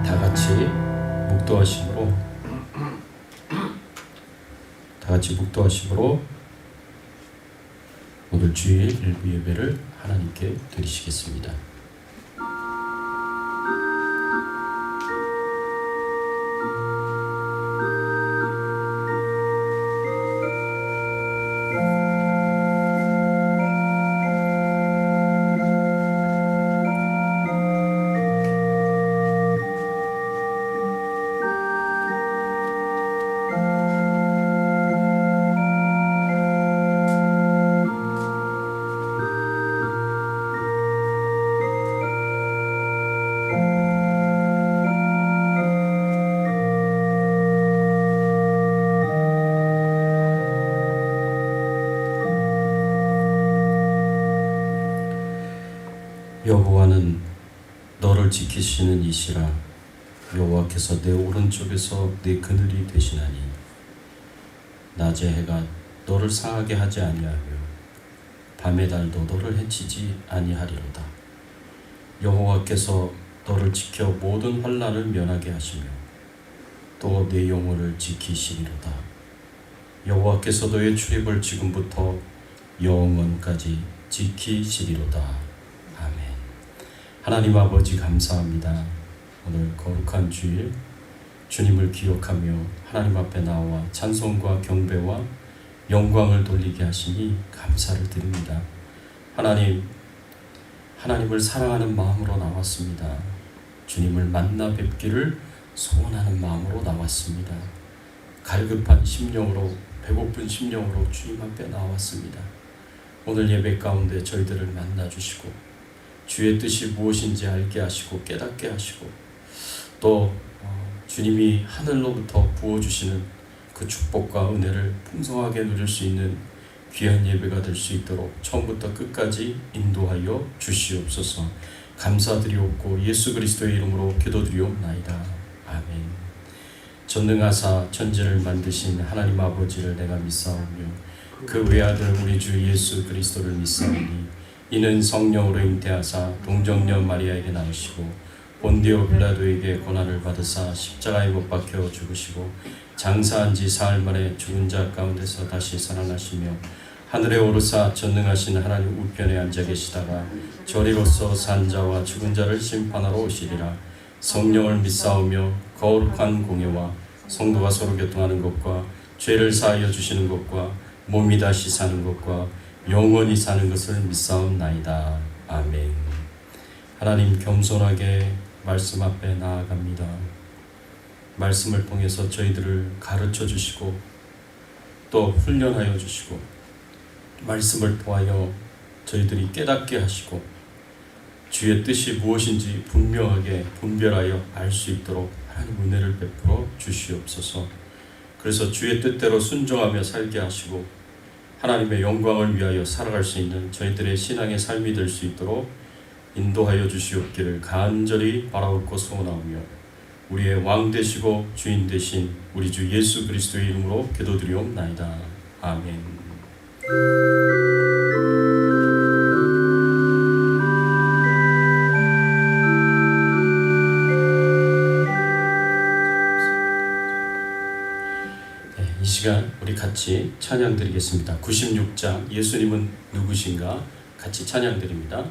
다 같이 묵도하심으로 오늘 주일 일부 예배를 하나님께 드리시겠습니다. 여호와는 너를 지키시는 이시라. 여호와께서 내 오른쪽에서 내 그늘이 되시나니 낮의 해가 너를 상하게 하지 아니하며 밤의 달도 너를 해치지 아니하리로다. 여호와께서 너를 지켜 모든 환난을 면하게 하시며 또 내 영혼을 지키시리로다. 여호와께서 너의 출입을 지금부터 영원까지 지키시리로다. 하나님 아버지 감사합니다. 오늘 거룩한 주일 주님을 기억하며 하나님 앞에 나와 찬송과 경배와 영광을 돌리게 하시니 감사를 드립니다. 하나님을 사랑하는 마음으로 나왔습니다. 주님을 만나 뵙기를 소원하는 마음으로 나왔습니다. 갈급한 심령으로, 배고픈 심령으로 주님 앞에 나왔습니다. 오늘 예배 가운데 저희들을 만나 주시고 주의 뜻이 무엇인지 알게 하시고 깨닫게 하시고 또 주님이 하늘로부터 부어주시는 그 축복과 은혜를 풍성하게 누릴 수 있는 귀한 예배가 될 수 있도록 처음부터 끝까지 인도하여 주시옵소서. 감사드리옵고 예수 그리스도의 이름으로 기도드리옵나이다. 아멘. 전능하사 천지를 만드신 하나님 아버지를 내가 믿사오며 그 외아들 우리 주 예수 그리스도를 믿사오니 이는 성령으로 잉태하사 동정녀 마리아에게 나오시고 본디오 빌라도에게 고난을 받으사 십자가에 못 박혀 죽으시고 장사한 지 사흘 만에 죽은 자 가운데서 다시 살아나시며 하늘에 오르사 전능하신 하나님 우편에 앉아 계시다가 저리로서 산 자와 죽은 자를 심판하러 오시리라. 성령을 믿사오며 거룩한 공예와 성도가 서로 교통하는 것과 죄를 사하여 주시는 것과 몸이 다시 사는 것과 영원히 사는 것을 믿사옵나이다. 아멘. 하나님, 겸손하게 말씀 앞에 나아갑니다. 말씀을 통해서 저희들을 가르쳐 주시고 또 훈련하여 주시고 말씀을 통하여 저희들이 깨닫게 하시고 주의 뜻이 무엇인지 분명하게 분별하여 알 수 있도록 하나님 은혜를 베풀어 주시옵소서. 그래서 주의 뜻대로 순종하며 살게 하시고 하나님의 영광을 위하여 살아갈 수 있는 저희들의 신앙의 삶이 될 수 있도록 인도하여 주시옵기를 간절히 바라옵고 소원하오며 우리의 왕 되시고 주인 되신 우리 주 예수 그리스도의 이름으로 기도드리옵나이다. 아멘. 이 시간 우리 같이 찬양 드리겠습니다. 96장 예수님은 누구신가 같이 찬양 드립니다.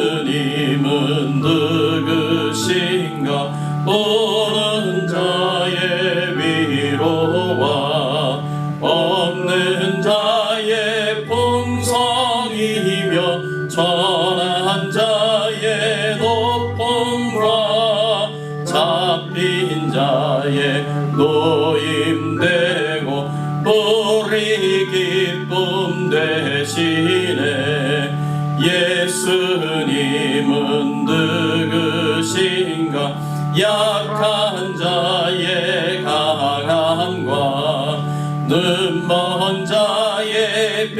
예수님은 누구신가 오는 자의 위로와 없는 자의 풍성이며 천한 자의 높음과 잡힌 자의 노임되고 우리 기쁨 되시네. 예수님은 누구신가 약한 자의 강함과 눈먼 자의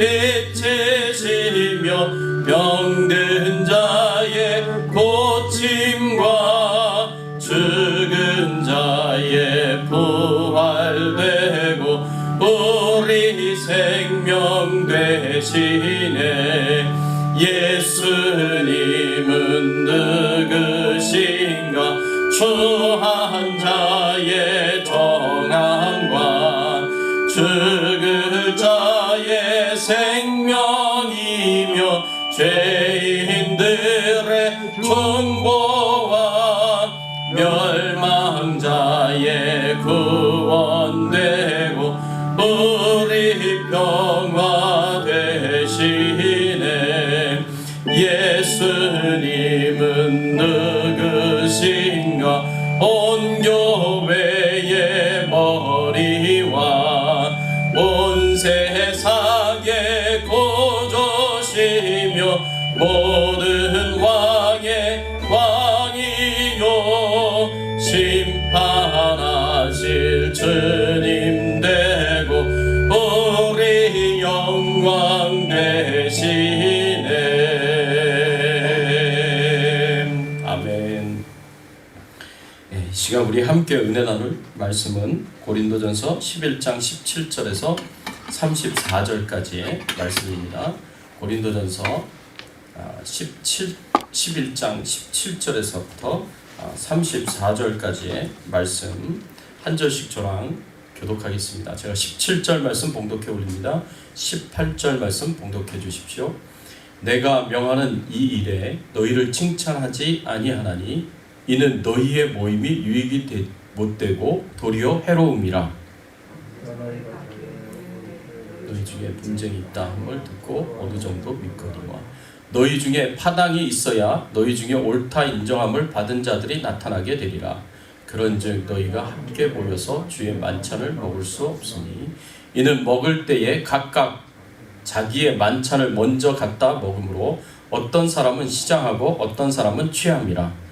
빛이시며 병든 자의 고침과 죽은 자의 부활되고 생명 되시네. 예수님은 누구신가? 추한 자의 정함과 죽을 자의 생명이며 죄인들의 중보와 멸망자의 구원되고 우리 평화 되시네. 예수님은 누구신가? 온 교회의 머리와 온 세상의 구주시며 모든 왕의 왕이요 심판하실 주님 되고 우리 영광 되시네. 아멘. 이 시간 우리 함께 은혜 나눌 말씀은 고린도전서 11장 17절에서 34절까지의 말씀입니다. 고린도전서 11장 17절에서부터 34절까지의 말씀 한 절씩 저랑 교독하겠습니다. 제가 17절 말씀 봉독해 올립니다. 18절 말씀 봉독해 주십시오. 내가 명하는 이 일에 너희를 칭찬하지 아니하나니 이는 너희의 모임이 유익이 못되고 도리어 해로움이라. 너희 중에 분쟁이 있다 함을 듣고 어느 정도 믿거니와 너희 중에 파당이 있어야 너희 중에 옳다 인정함을 받은 자들이 나타나게 되리라. 그런즉 너희가 함께 모여서 주의 만찬을 먹을 수 없으니 이는 먹을 때에 각각 자기의 만찬을 먼저 갖다 먹으므로 어떤 사람은 시장하고 어떤 사람은 취함이라.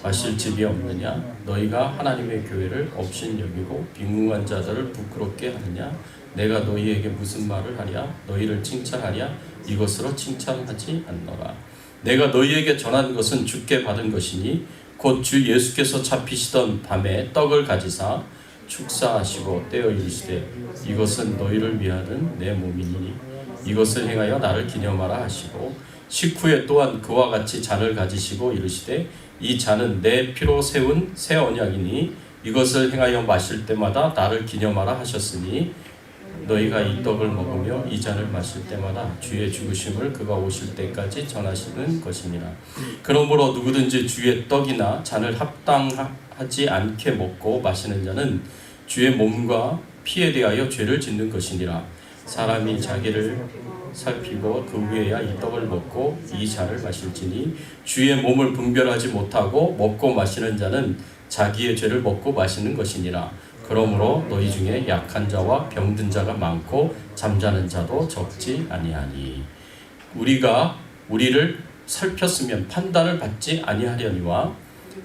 마실 집이 없느냐? 너희가 하나님의 교회를 업신여기고 빈궁한 자들을 부끄럽게 하느냐? 내가 너희에게 무슨 말을 하랴? 너희를 칭찬하랴? 이것으로 칭찬하지 않노라. 내가 너희에게 전한 것은 주께 받은 것이니 곧 주 예수께서 잡히시던 밤에 떡을 가지사 축사하시고 떼어 이르시되 이것은 너희를 위하는 내 몸이니 이것을 행하여 나를 기념하라 하시고 식후에 또한 그와 같이 잔을 가지시고 이르시되 이 잔은 내 피로 세운 새 언약이니 이것을 행하여 마실 때마다 나를 기념하라 하셨으니 너희가 이 떡을 먹으며 이 잔을 마실 때마다 주의 죽으심을 그가 오실 때까지 전하시는 것이니라. 그러므로 누구든지 주의 떡이나 잔을 합당하지 않게 먹고 마시는 자는 주의 몸과 피에 대하여 죄를 짓는 것이니라. 사람이 자기를 살피고 그 후에야 이 떡을 먹고 이 잔을 마실지니 주의 몸을 분별하지 못하고 먹고 마시는 자는 자기의 죄를 먹고 마시는 것이니라. 그러므로 너희 중에 약한 자와 병든 자가 많고 잠자는 자도 적지 아니하니 우리가 우리를 살폈으면 판단을 받지 아니하려니와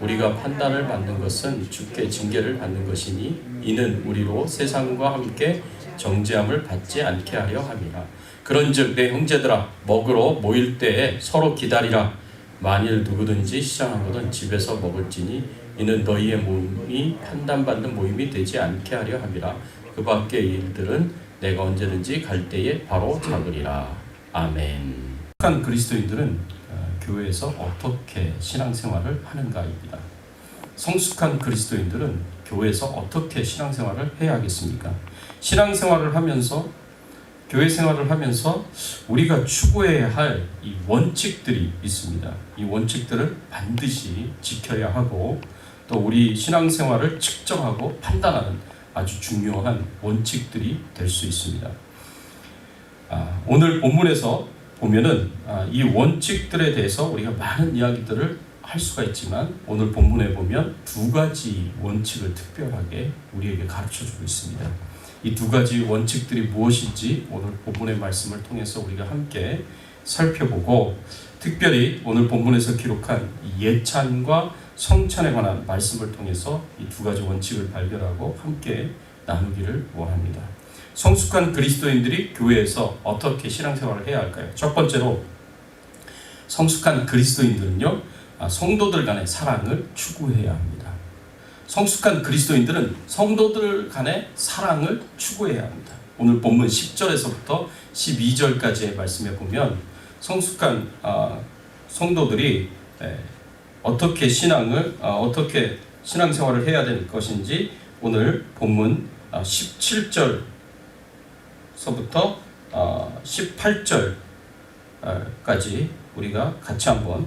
우리가 판단을 받는 것은 주께 징계를 받는 것이니 이는 우리로 세상과 함께 정죄함을 받지 않게 하려 함이라. 그런즉 내 형제들아 먹으러 모일 때에 서로 기다리라. 만일 누구든지 시장하거든 집에서 먹을지니 이는 너희의 몸이 판단받는 모임이 되지 않게 하려 함이라. 그 밖의 일들은 내가 언제든지 갈 때에 바로 잡으리라. 아멘. 착한 그리스도인들은 교회에서 어떻게 신앙생활을 하는가입니다. 성숙한 그리스도인들은 교회에서 어떻게 신앙생활을 해야 하겠습니까? 신앙생활을 하면서 교회 생활을 하면서 우리가 추구해야 할 이 원칙들이 있습니다. 이 원칙들을 반드시 지켜야 하고 또 우리 신앙생활을 측정하고 판단하는 아주 중요한 원칙들이 될 수 있습니다. 오늘 본문에서 보면은 이 원칙들에 대해서 우리가 많은 이야기들을 할 수가 있지만 오늘 본문에 보면 두 가지 원칙을 특별하게 우리에게 가르쳐주고 있습니다. 이 두 가지 원칙들이 무엇인지 오늘 본문의 말씀을 통해서 우리가 함께 살펴보고 특별히 오늘 본문에서 기록한 예찬과 성찬에 관한 말씀을 통해서 이 두 가지 원칙을 발견하고 함께 나누기를 원합니다. 성숙한 그리스도인들이 교회에서 어떻게 신앙생활을 해야 할까요? 첫 번째로 성숙한 그리스도인들은요, 성도들 간의 사랑을 추구해야 합니다. 성숙한 그리스도인들은 성도들 간의 사랑을 추구해야 합니다. 오늘 본문 10절에서부터 12절까지의 말씀에 보면 성숙한 성도들이 어떻게 어떻게 신앙생활을 해야 될 것인지 오늘 본문 17절서부터 18절까지 우리가 같이 한번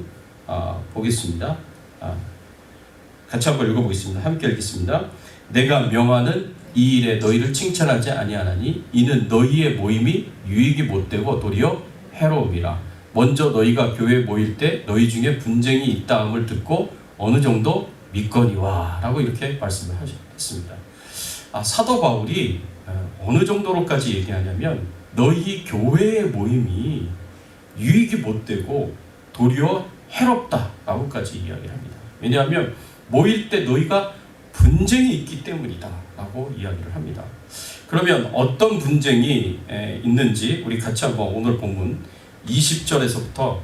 보겠습니다. 같이 한번 읽어보겠습니다. 함께 읽겠습니다. 내가 명하는 이 일에 너희를 칭찬하지 아니하나니 이는 너희의 모임이 유익이 못되고 도리어 해로움이라. 먼저 너희가 교회에 모일 때 너희 중에 분쟁이 있다함을 듣고 어느 정도 믿거니와 라고 이렇게 말씀을 하셨습니다. 사도 바울이 어느 정도로까지 얘기하냐면 너희 교회의 모임이 유익이 못되고 도리어 해롭다라고까지 이야기를 합니다. 왜냐하면 모일 때 너희가 분쟁이 있기 때문이다 라고 이야기를 합니다. 그러면 어떤 분쟁이 있는지 우리 같이 한번 오늘 본문 20절에서부터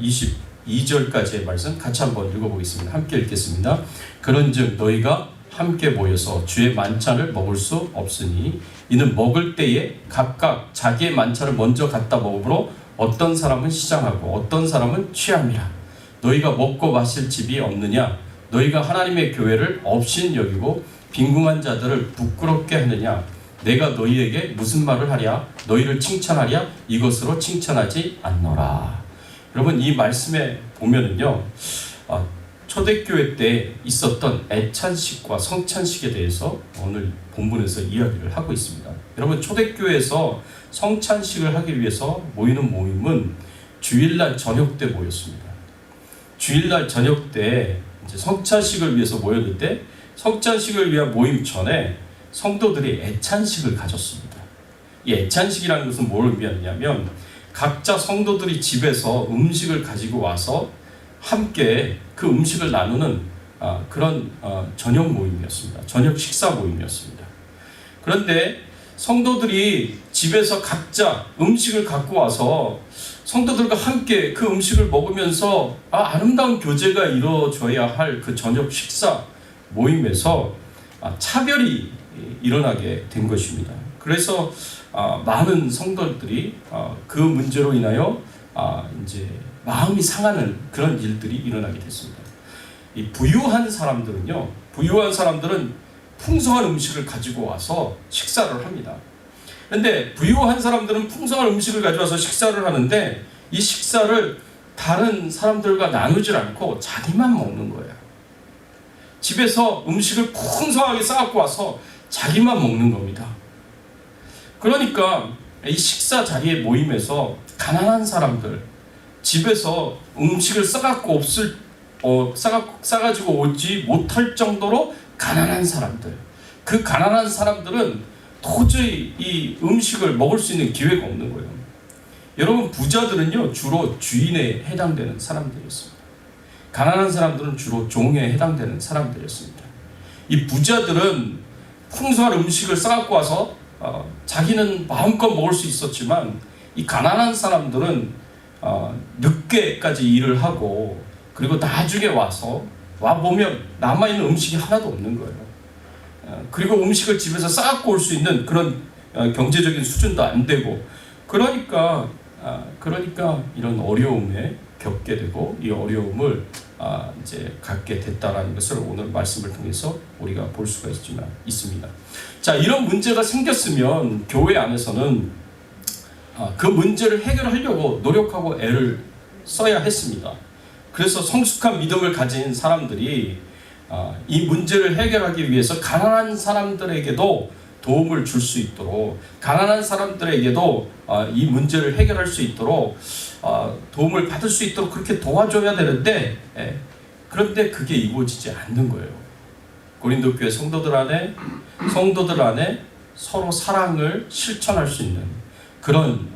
22절까지의 말씀 같이 한번 읽어보겠습니다. 함께 읽겠습니다. 그런즉 너희가 함께 모여서 주의 만찬을 먹을 수 없으니 이는 먹을 때에 각각 자기의 만찬을 먼저 갖다 먹으므로 어떤 사람은 시장하고 어떤 사람은 취함이라. 너희가 먹고 마실 집이 없느냐? 너희가 하나님의 교회를 업신 여기고 빈궁한 자들을 부끄럽게 하느냐? 내가 너희에게 무슨 말을 하랴? 너희를 칭찬하랴? 이것으로 칭찬하지 않노라. 여러분 이 말씀에 보면은요, 초대교회 때 있었던 애찬식과 성찬식에 대해서 오늘 본문에서 이야기를 하고 있습니다. 여러분 초대교회에서 성찬식을 하기 위해서 모이는 모임은 주일날 저녁 때 모였습니다. 주일날 저녁 때 이제 성찬식을 위해서 모였는데 성찬식을 위한 모임 전에 성도들이 애찬식을 가졌습니다. 이 애찬식이라는 것은 뭘 의미하냐면 각자 성도들이 집에서 음식을 가지고 와서 함께 그 음식을 나누는 그런 저녁 모임이었습니다. 저녁 식사 모임이었습니다. 그런데 성도들이 집에서 각자 음식을 갖고 와서 성도들과 함께 그 음식을 먹으면서 아름다운 교제가 이루어져야 할 그 저녁 식사 모임에서 차별이 일어나게 된 것입니다. 그래서 많은 성도들이 그 문제로 인하여 이제 마음이 상하는 그런 일들이 일어나게 됐습니다. 이 부유한 사람들은 풍성한 음식을 가지고 와서 식사를 합니다. 그런데 부유한 사람들은 풍성한 음식을 가져와서 식사를 하는데 이 식사를 다른 사람들과 나누질 않고 자기만 먹는 거예요. 집에서 음식을 풍성하게 싸갖고 와서 자기만 먹는 겁니다. 그러니까 이 식사 자리의 모임에서 가난한 사람들, 집에서 음식을 싸가지고 오지 못할 정도로 가난한 사람들, 그 가난한 사람들은 도저히 이 음식을 먹을 수 있는 기회가 없는 거예요. 여러분 부자들은요 주로 주인에 해당되는 사람들이었습니다. 가난한 사람들은 주로 종에 해당되는 사람들이었습니다. 이 부자들은 풍성한 음식을 싸갖고 와서 자기는 마음껏 먹을 수 있었지만 이 가난한 사람들은 늦게까지 일을 하고 그리고 나중에 와보면 남아있는 음식이 하나도 없는 거예요. 그리고 음식을 집에서 싸갖고 올 수 있는 그런 경제적인 수준도 안 되고 그러니까 이런 어려움에 겪게 되고 이 어려움을 이제 갖게 됐다라는 것을 오늘 말씀을 통해서 우리가 볼 수가 있습니다. 자, 이런 문제가 생겼으면 교회 안에서는 그 문제를 해결하려고 노력하고 애를 써야 했습니다. 그래서 성숙한 믿음을 가진 사람들이 이 문제를 해결하기 위해서 가난한 사람들에게도 도움을 줄 수 있도록 가난한 사람들에게도 이 문제를 해결할 수 있도록 도움을 받을 수 있도록 그렇게 도와줘야 되는데 그런데 그게 이루어지지 않는 거예요. 고린도 교회 성도들 안에 서로 사랑을 실천할 수 있는 그런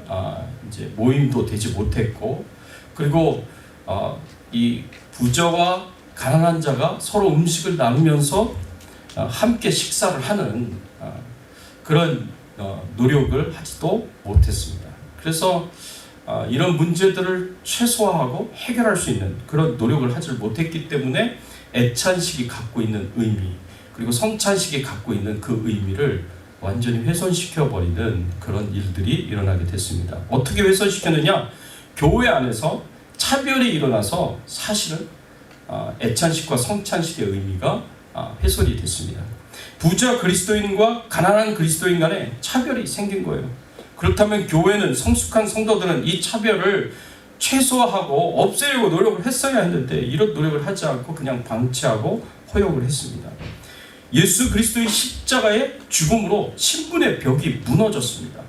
이제 모임도 되지 못했고 그리고 이 부자와 가난한 자가 서로 음식을 나누면서 함께 식사를 하는 그런 노력을 하지도 못했습니다. 그래서 이런 문제들을 최소화하고 해결할 수 있는 그런 노력을 하지 못했기 때문에 애찬식이 갖고 있는 의미 그리고 성찬식이 갖고 있는 그 의미를 완전히 훼손시켜버리는 그런 일들이 일어나게 됐습니다. 어떻게 훼손시켰느냐? 교회 안에서 차별이 일어나서 사실은 애찬식과 성찬식의 의미가 훼손이 됐습니다. 부자 그리스도인과 가난한 그리스도인 간에 차별이 생긴 거예요. 그렇다면 교회는, 성숙한 성도들은 이 차별을 최소화하고 없애려고 노력을 했어야 했는데 이런 노력을 하지 않고 그냥 방치하고 허용을 했습니다. 예수 그리스도의 십자가의 죽음으로 신분의 벽이 무너졌습니다.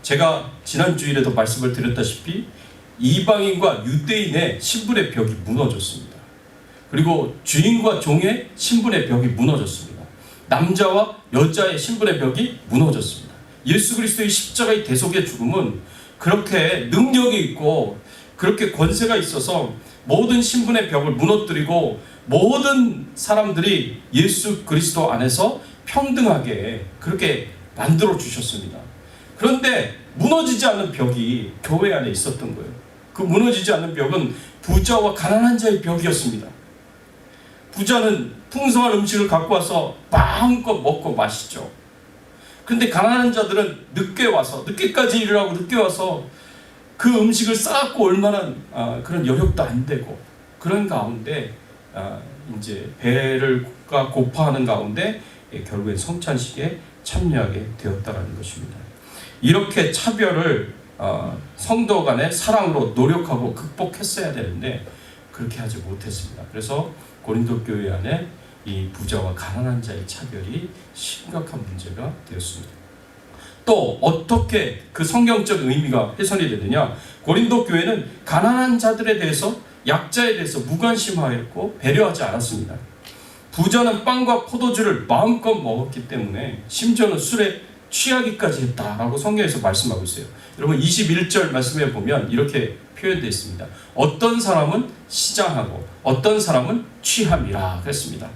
제가 지난 주일에도 말씀을 드렸다시피 이방인과 유대인의 신분의 벽이 무너졌습니다. 그리고 주인과 종의 신분의 벽이 무너졌습니다. 남자와 여자의 신분의 벽이 무너졌습니다. 예수 그리스도의 십자가의 대속의 죽음은 그렇게 능력이 있고 그렇게 권세가 있어서 모든 신분의 벽을 무너뜨리고 모든 사람들이 예수 그리스도 안에서 평등하게 그렇게 만들어 주셨습니다. 그런데 무너지지 않는 벽이 교회 안에 있었던 거예요. 그 무너지지 않는 벽은 부자와 가난한 자의 벽이었습니다. 부자는 풍성한 음식을 갖고 와서 마음껏 먹고 마시죠. 근데 가난한 자들은 늦게 와서, 늦게까지 일을 하고 늦게 와서 그 음식을 쌓고 얼마나 그런 여력도 안 되고 그런 가운데 이제 배를 고파하는 가운데 결국엔 성찬식에 참여하게 되었다라는 것입니다. 이렇게 차별을 성도 간의 사랑으로 노력하고 극복했어야 되는데 그렇게 하지 못했습니다. 그래서 고린도 교회 안에 이 부자와 가난한 자의 차별이 심각한 문제가 되었습니다. 또 어떻게 그 성경적 의미가 훼손이 되느냐? 고린도 교회는 가난한 자들에 대해서, 약자에 대해서 무관심하였고 배려하지 않았습니다. 부자는 빵과 포도주를 마음껏 먹었기 때문에 심지어는 술에 취하기까지 했다라고 성경에서 말씀하고 있어요. 여러분 21절 말씀에 보면 이렇게 표현되어 있습니다. 어떤 사람은 시장하고 어떤 사람은 취함이라 그랬습니다.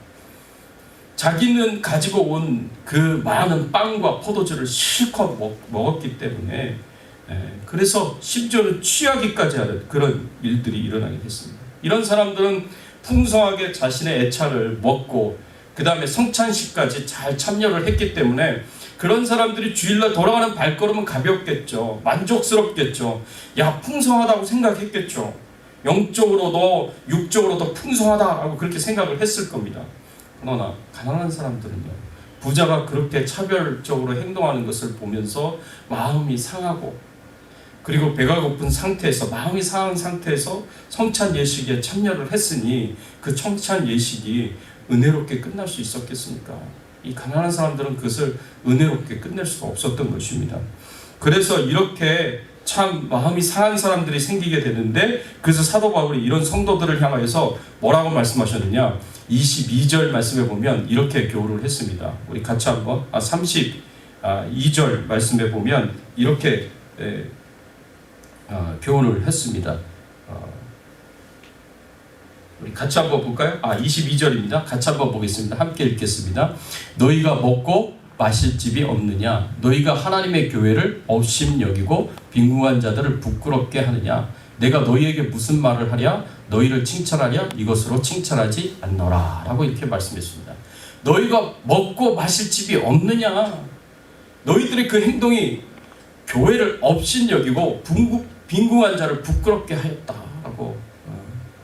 자기는 가지고 온 그 많은 빵과 포도주를 실컷 먹었기 때문에 그래서 심지어는 취하기까지 하는 그런 일들이 일어나게 됐습니다. 이런 사람들은 풍성하게 자신의 애차를 먹고 그 다음에 성찬식까지 잘 참여를 했기 때문에 그런 사람들이 주일날 돌아가는 발걸음은 가볍겠죠. 만족스럽겠죠. 야, 풍성하다고 생각했겠죠. 영적으로도 육적으로도 풍성하다라고 그렇게 생각을 했을 겁니다. 그러나 가난한 사람들은요, 부자가 그렇게 차별적으로 행동하는 것을 보면서 마음이 상하고 그리고 배가 고픈 상태에서, 마음이 상한 상태에서 성찬 예식에 참여를 했으니 그 성찬 예식이 은혜롭게 끝날 수 있었겠습니까? 이 가난한 사람들은 그것을 은혜롭게 끝낼 수가 없었던 것입니다. 그래서 이렇게 참 마음이 상한 사람들이 생기게 되는데, 그래서 사도 바울이 이런 성도들을 향하여서 뭐라고 말씀하셨느냐? 22절 말씀에 보면 이렇게 교훈을 했습니다. 우리 같이 한번 32절 말씀에 보면 이렇게 교훈을 했습니다. 우리 같이 한번 볼까요? 22절입니다. 같이 한번 보겠습니다. 함께 읽겠습니다. 너희가 먹고 마실 집이 없느냐? 너희가 하나님의 교회를 업심여기고 빈궁한 자들을 부끄럽게 하느냐? 내가 너희에게 무슨 말을 하랴? 너희를 칭찬하랴? 이것으로 칭찬하지 않노라 라고 이렇게 말씀했습니다. 너희가 먹고 마실 집이 없느냐? 너희들의 그 행동이 교회를 업신여기고 빈궁한 자를 부끄럽게 하였다라고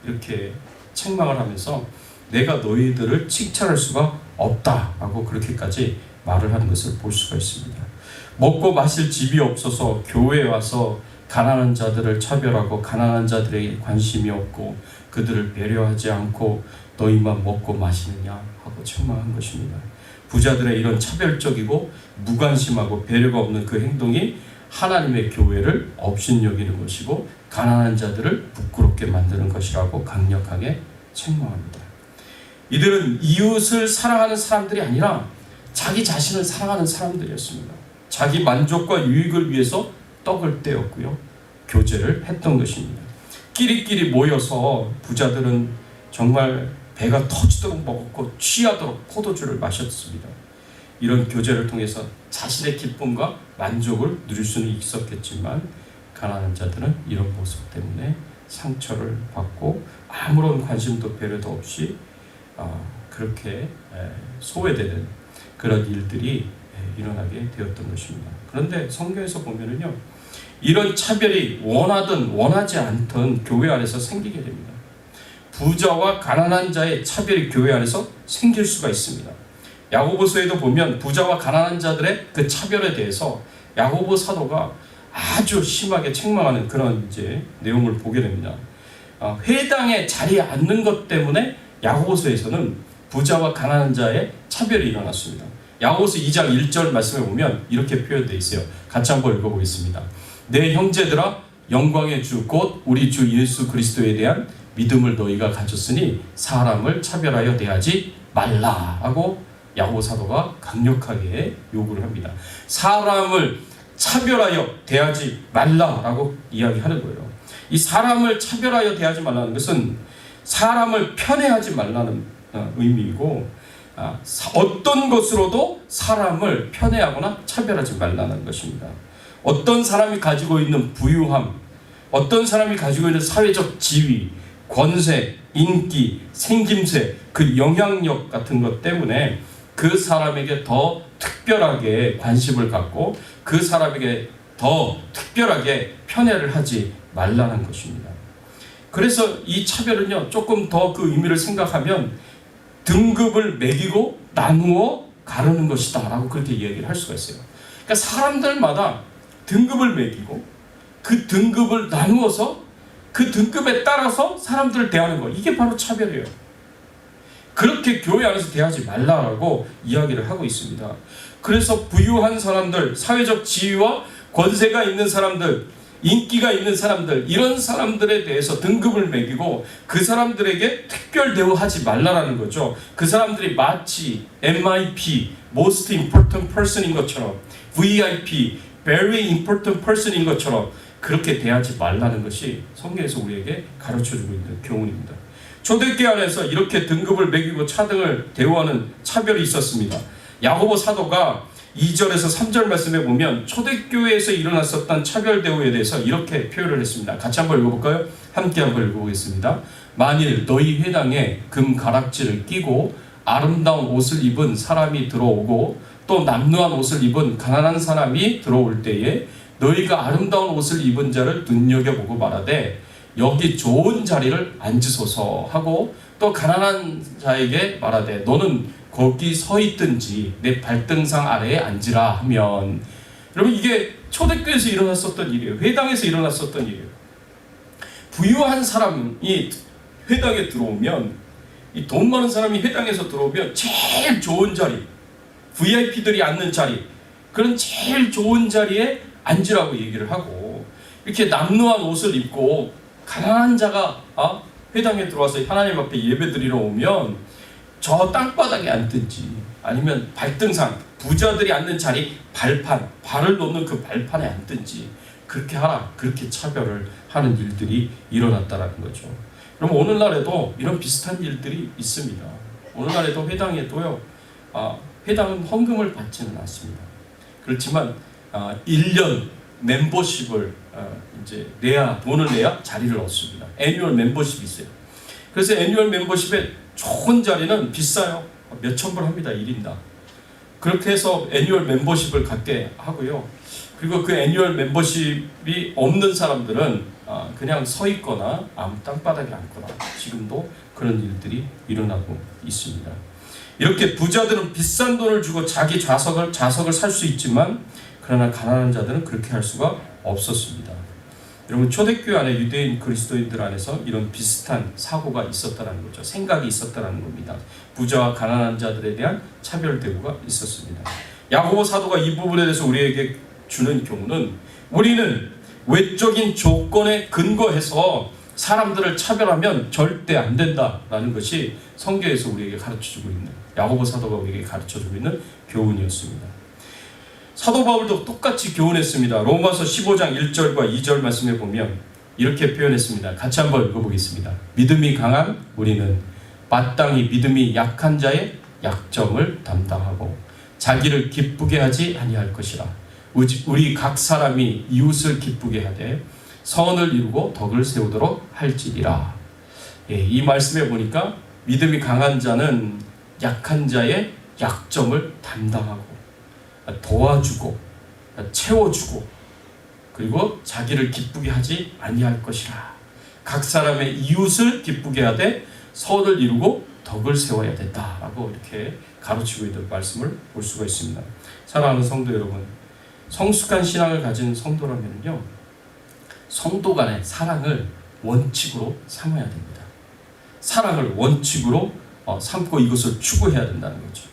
이렇게 책망을 하면서 내가 너희들을 칭찬할 수가 없다라고 그렇게까지 말을 하는 것을 볼 수가 있습니다. 먹고 마실 집이 없어서 교회에 와서 가난한 자들을 차별하고 가난한 자들에게 관심이 없고 그들을 배려하지 않고 너희만 먹고 마시느냐 하고 책망한 것입니다. 부자들의 이런 차별적이고 무관심하고 배려가 없는 그 행동이 하나님의 교회를 업신여기는 것이고 가난한 자들을 부끄럽게 만드는 것이라고 강력하게 책망합니다. 이들은 이웃을 사랑하는 사람들이 아니라 자기 자신을 사랑하는 사람들이었습니다. 자기 만족과 유익을 위해서 떡을 떼었고요, 교제를 했던 것입니다. 끼리끼리 모여서 부자들은 정말 배가 터지도록 먹었고 취하도록 포도주를 마셨습니다. 이런 교제를 통해서 자신의 기쁨과 만족을 누릴 수는 있었겠지만 가난한 자들은 이런 모습 때문에 상처를 받고 아무런 관심도 배려도 없이 그렇게 소외되는 그런 일들이 일어나게 되었던 것입니다. 그런데 성경에서 보면은요, 이런 차별이 원하든 원하지 않든 교회 안에서 생기게 됩니다. 부자와 가난한 자의 차별이 교회 안에서 생길 수가 있습니다. 야고보서에도 보면 부자와 가난한 자들의 그 차별에 대해서 야고보 사도가 아주 심하게 책망하는 그런 이제 내용을 보게 됩니다. 회당에 자리에 앉는 것 때문에 야고보서에서는 부자와 가난한 자의 차별이 일어났습니다. 야고보서 2장 1절 말씀에 보면 이렇게 표현되어 있어요. 같이 한번 읽어보겠습니다. 내 형제들아, 영광의 주 곧 우리 주 예수 그리스도에 대한 믿음을 너희가 가졌으니 사람을 차별하여 대하지 말라 하고 야고보 사도가 강력하게 요구를 합니다. 사람을 차별하여 대하지 말라라고 이야기하는 거예요. 이 사람을 차별하여 대하지 말라는 것은 사람을 편애하지 말라는 의미이고, 어떤 것으로도 사람을 편애하거나 차별하지 말라는 것입니다. 어떤 사람이 가지고 있는 부유함, 어떤 사람이 가지고 있는 사회적 지위, 권세, 인기, 생김새, 그 영향력 같은 것 때문에 그 사람에게 더 특별하게 관심을 갖고 그 사람에게 더 특별하게 편애를 하지 말라는 것입니다. 그래서 이 차별은요, 조금 더 그 의미를 생각하면 등급을 매기고 나누어 가르는 것이다 라고 그렇게 이야기를 할 수가 있어요. 그러니까 사람들마다 등급을 매기고 그 등급을 나누어서 그 등급에 따라서 사람들을 대하는 거, 이게 바로 차별이에요. 그렇게 교회 안에서 대하지 말라라고 이야기를 하고 있습니다. 그래서 부유한 사람들, 사회적 지위와 권세가 있는 사람들, 인기가 있는 사람들, 이런 사람들에 대해서 등급을 매기고 그 사람들에게 특별 대우하지 말라라는 거죠. 그 사람들이 마치 MIP, Most Important Person인 것처럼, VIP, Very Important Person인 것처럼 그렇게 대하지 말라는 것이 성경에서 우리에게 가르쳐주고 있는 교훈입니다. 초대교회 안에서 이렇게 등급을 매기고 차등을 대우하는 차별이 있었습니다. 야고보 사도가 2절에서 3절 말씀에 보면 초대교회에서 일어났었던 차별 대우에 대해서 이렇게 표현을 했습니다. 같이 한번 읽어볼까요? 함께 한번 읽어보겠습니다. 만일 너희 회당에 금 가락지를 끼고 아름다운 옷을 입은 사람이 들어오고 또 남루한 옷을 입은 가난한 사람이 들어올 때에 너희가 아름다운 옷을 입은 자를 눈여겨보고 말하되 여기 좋은 자리를 앉으소서 하고 또 가난한 자에게 말하되 너는 거기 서 있든지 내 발등상 아래에 앉으라 하면, 여러분 이게 초대교회에서 일어났었던 일이에요. 회당에서 일어났었던 일이에요. 부유한 사람이 회당에 들어오면, 이 돈 많은 사람이 회당에서 들어오면 제일 좋은 자리, VIP들이 앉는 자리, 그런 제일 좋은 자리에 앉으라고 얘기를 하고, 이렇게 남루한 옷을 입고 가난한 자가 회당에 들어와서 하나님 앞에 예배드리러 오면 저 땅바닥에 앉든지 아니면 발등상, 부자들이 앉는 자리 발판, 발을 놓는 그 발판에 앉든지 그렇게 하라, 그렇게 차별을 하는 일들이 일어났다라는 거죠. 그럼 오늘날에도 이런 비슷한 일들이 있습니다. 오늘날에도 회당에도요, 회당은 헌금을 받지는 않습니다. 그렇지만 1년 멤버십을 이제 돈을 내야 자리를 얻습니다. 애뉴얼 멤버십이 있어요. 그래서 애뉴얼 멤버십에 좋은 자리는 비싸요. 몇천 불 합니다. 1인당. 그렇게 해서 애뉴얼 멤버십을 갖게 하고요. 그리고 그 애뉴얼 멤버십이 없는 사람들은 그냥 서 있거나 아무 땅바닥에 앉거나 지금도 그런 일들이 일어나고 있습니다. 이렇게 부자들은 비싼 돈을 주고 자기 좌석을 살 수 있지만 그러나 가난한 자들은 그렇게 할 수가 없었습니다. 여러분 초대교회 안에 유대인 그리스도인들 안에서 이런 비슷한 사고가 있었다는 거죠. 생각이 있었다는 겁니다. 부자와 가난한 자들에 대한 차별 대우가 있었습니다. 야고보 사도가 이 부분에 대해서 우리에게 주는 교훈은, 우리는 외적인 조건에 근거해서 사람들을 차별하면 절대 안 된다라는 것이 성경에서 우리에게 가르쳐주고 있는, 야고보 사도가 우리에게 가르쳐주고 있는 교훈이었습니다. 사도 바울도 똑같이 교훈했습니다. 로마서 15장 1절과 2절 말씀에 보면 이렇게 표현했습니다. 같이 한번 읽어보겠습니다. 믿음이 강한 우리는 마땅히 믿음이 약한 자의 약점을 담당하고 자기를 기쁘게 하지 아니할 것이라. 우리 각 사람이 이웃을 기쁘게 하되 선을 이루고 덕을 세우도록 할지니라. 이 말씀에 보니까 믿음이 강한 자는 약한 자의 약점을 담당하고 도와주고 채워주고 그리고 자기를 기쁘게 하지 아니할 것이라. 각 사람의 이웃을 기쁘게 하되 선을 이루고 덕을 세워야 된다라고 이렇게 가르치고 있는 말씀을 볼 수가 있습니다. 사랑하는 성도 여러분, 성숙한 신앙을 가진 성도라면요, 성도 간의 사랑을 원칙으로 삼아야 됩니다. 사랑을 원칙으로 삼고 이것을 추구해야 된다는 거죠.